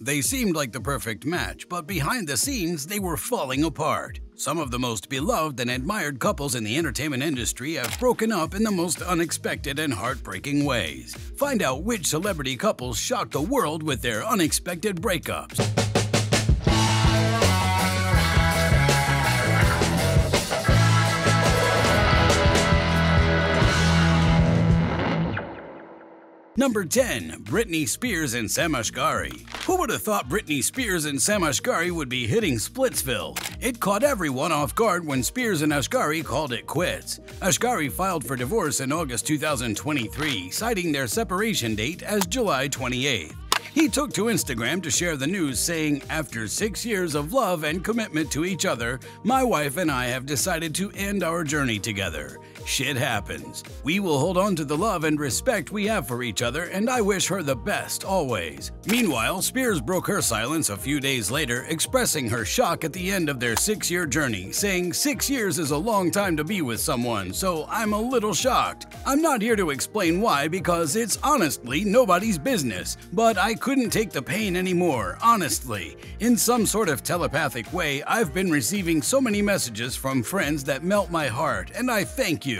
They seemed like the perfect match, but behind the scenes, they were falling apart. Some of the most beloved and admired couples in the entertainment industry have broken up in the most unexpected and heartbreaking ways. Find out which celebrity couples shocked the world with their unexpected breakups. Number 10. Britney Spears and Sam Asghari. Who would have thought Britney Spears and Sam Asghari would be hitting Splitsville? It caught everyone off guard when Spears and Asghari called it quits. Asghari filed for divorce in August 2023, citing their separation date as July 28th. He took to Instagram to share the news, saying, "After 6 years of love and commitment to each other, my wife and I have decided to end our journey together. Shit happens. We will hold on to the love and respect we have for each other, and I wish her the best always." Meanwhile, Spears broke her silence a few days later, expressing her shock at the end of their 6-year journey, saying, "6 years is a long time to be with someone, so I'm a little shocked. I'm not here to explain why because it's honestly nobody's business, but I couldn't take the pain anymore, honestly. In some sort of telepathic way, I've been receiving so many messages from friends that melt my heart, and I thank you."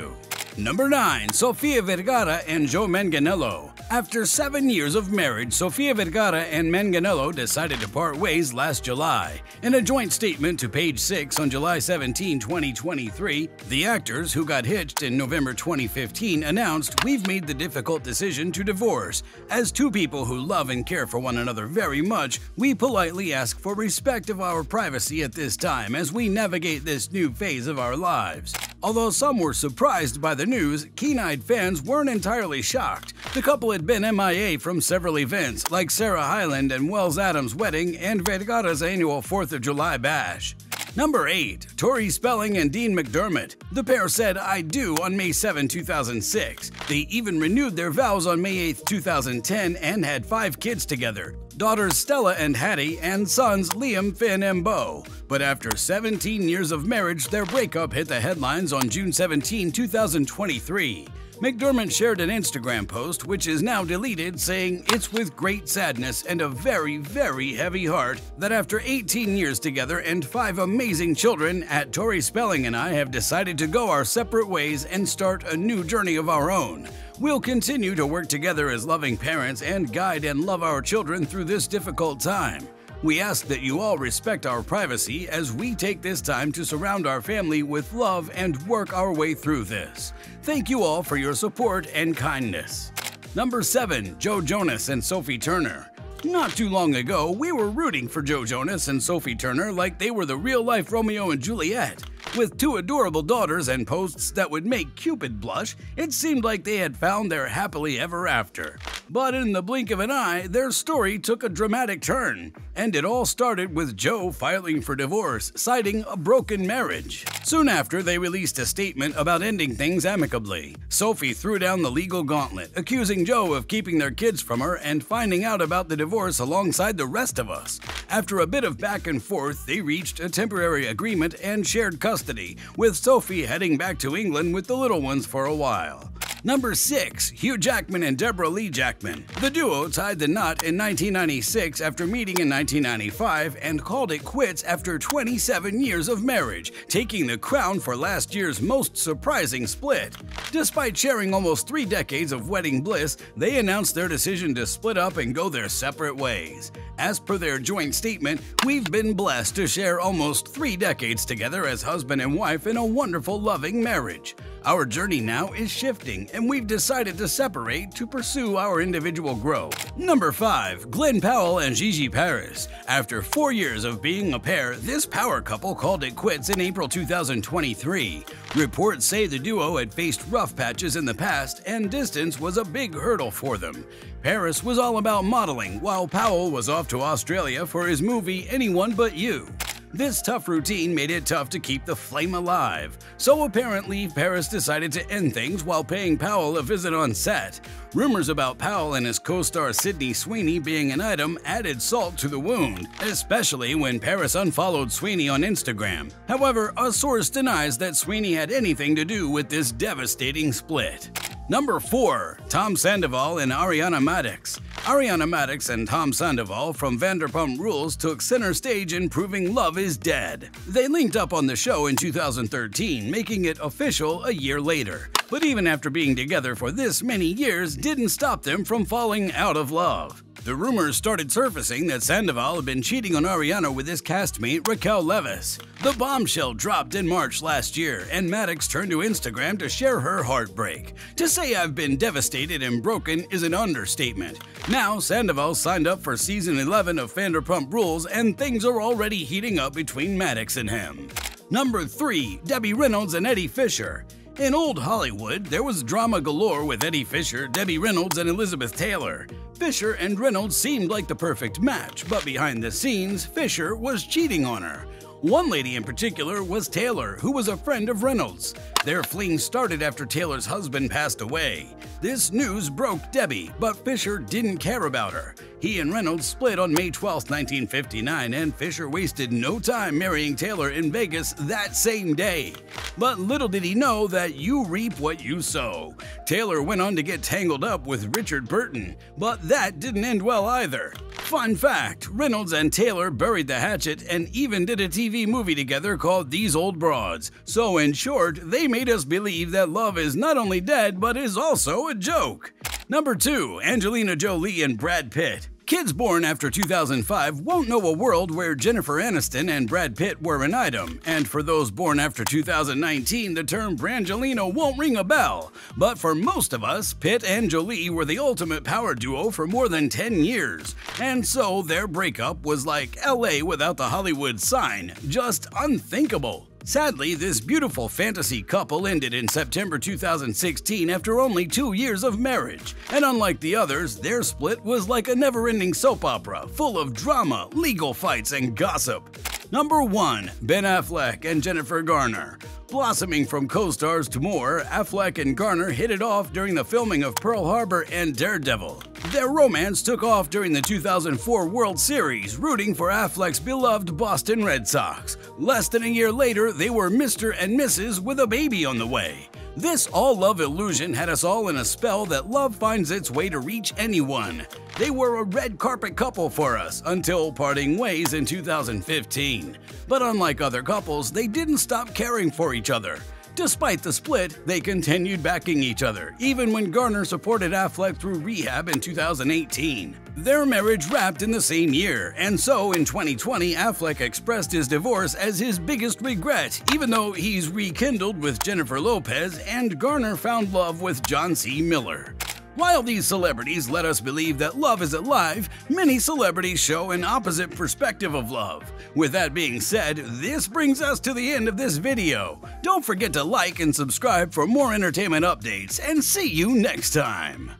Number 9. Sofia Vergara and Joe Manganiello. After 7 years of marriage, Sofia Vergara and Manganiello decided to part ways last July. In a joint statement to Page 6 on July 17, 2023, the actors, who got hitched in November 2015, announced, "We've made the difficult decision to divorce. As two people who love and care for one another very much, we politely ask for respect of our privacy at this time as we navigate this new phase of our lives." Although some were surprised by the news, keen-eyed fans weren't entirely shocked. The couple had been MIA from several events, like Sarah Hyland and Wells Adams' wedding and Vergara's annual 4th of July bash. Number 8. Tori Spelling and Dean McDermott. The pair said "I do" on May 7, 2006. They even renewed their vows on May 8, 2010 and had 5 kids together. Daughters Stella and Hattie and sons Liam, Finn, and Beau. But after 17 years of marriage, their breakup hit the headlines on June 17, 2023. McDermott shared an Instagram post, which is now deleted, saying, "It's with great sadness and a very, very heavy heart that after 18 years together and 5 amazing children, Tori Spelling and I have decided to go our separate ways and start a new journey of our own. We'll continue to work together as loving parents and guide and love our children through this difficult time. We ask that you all respect our privacy as we take this time to surround our family with love and work our way through this. Thank you all for your support and kindness." Number 7. Joe Jonas and Sophie Turner. Not too long ago, we were rooting for Joe Jonas and Sophie Turner like they were the real-life Romeo and Juliet. With 2 adorable daughters and posts that would make Cupid blush, it seemed like they had found their happily ever after. But in the blink of an eye, their story took a dramatic turn, and it all started with Joe filing for divorce, citing a broken marriage. Soon after, they released a statement about ending things amicably. Sophie threw down the legal gauntlet, accusing Joe of keeping their kids from her and finding out about the divorce alongside the rest of us. After a bit of back and forth, they reached a temporary agreement and shared custody, with Sophie heading back to England with the little ones for a while. Number 6. Hugh Jackman and Deborah Lee Jackman. The duo tied the knot in 1996 after meeting in 1995 and called it quits after 27 years of marriage, taking the crown for last year's most surprising split. Despite sharing almost 3 decades of wedding bliss, they announced their decision to split up and go their separate ways. As per their joint statement, "We've been blessed to share almost 3 decades together as husband and wife in a wonderful, loving marriage. Our journey now is shifting, and we've decided to separate to pursue our individual growth." Number 5. Glenn Powell and Gigi Paris. After 4 years of being a pair, this power couple called it quits in April 2023. Reports say the duo had faced rough patches in the past, and distance was a big hurdle for them. Paris was all about modeling, while Powell was off to Australia for his movie Anyone But You. This tough routine made it tough to keep the flame alive. So apparently, Paris decided to end things while paying Powell a visit on set. Rumors about Powell and his co-star Sydney Sweeney being an item added salt to the wound, especially when Paris unfollowed Sweeney on Instagram. However, a source denies that Sweeney had anything to do with this devastating split. Number 4. Tom Sandoval and Ariana Madix. Ariana Madix and Tom Sandoval from Vanderpump Rules took center stage in proving love is dead. They linked up on the show in 2013, making it official a year later. But even after being together for this many years, didn't stop them from falling out of love. The rumors started surfacing that Sandoval had been cheating on Ariana with his castmate Raquel Leviss. The bombshell dropped in March last year, and Madix turned to Instagram to share her heartbreak. To say I've been devastated and broken is an understatement. Now, Sandoval signed up for season 11 of Vanderpump Rules, and things are already heating up between Madix and him. Number 3. Debbie Reynolds and Eddie Fisher. In old Hollywood, there was drama galore with Eddie Fisher, Debbie Reynolds, and Elizabeth Taylor. Fisher and Reynolds seemed like the perfect match, but behind the scenes, Fisher was cheating on her. One lady in particular was Taylor, who was a friend of Reynolds. Their fling started after Taylor's husband passed away. This news broke Debbie, but Fisher didn't care about her. He and Reynolds split on May 12, 1959, and Fisher wasted no time marrying Taylor in Vegas that same day. But little did he know that you reap what you sow. Taylor went on to get tangled up with Richard Burton, but that didn't end well either. Fun fact, Reynolds and Taylor buried the hatchet and even did a TV movie together called These Old Broads. So in short, they made us believe that love is not only dead, but is also a joke. Number 2. Angelina Jolie and Brad Pitt. Kids born after 2005 won't know a world where Jennifer Aniston and Brad Pitt were an item, and for those born after 2019, the term Brangelina won't ring a bell. But for most of us, Pitt and Jolie were the ultimate power duo for more than 10 years, and so their breakup was like LA without the Hollywood sign, just unthinkable. Sadly, this beautiful fantasy couple ended in September 2016 after only 2 years of marriage. And unlike the others, their split was like a never-ending soap opera, full of drama, legal fights, and gossip. Number 1. Ben Affleck and Jennifer Garner. Blossoming from co-stars to more, Affleck and Garner hit it off during the filming of Pearl Harbor and Daredevil. Their romance took off during the 2004 World Series, rooting for Affleck's beloved Boston Red Sox. Less than a year later, they were Mr. and Mrs. with a baby on the way. This all-love illusion had us all in a spell that love finds its way to reach anyone. They were a red carpet couple for us until parting ways in 2015. But unlike other couples, they didn't stop caring for each other. Despite the split, they continued backing each other, even when Garner supported Affleck through rehab in 2018. Their marriage wrapped in the same year, and so in 2020, Affleck expressed his divorce as his biggest regret, even though he's rekindled with Jennifer Lopez and Garner found love with John C. Miller. While these celebrities let us believe that love is alive, many celebrities show an opposite perspective of love. With that being said, this brings us to the end of this video. Don't forget to like and subscribe for more entertainment updates, and see you next time!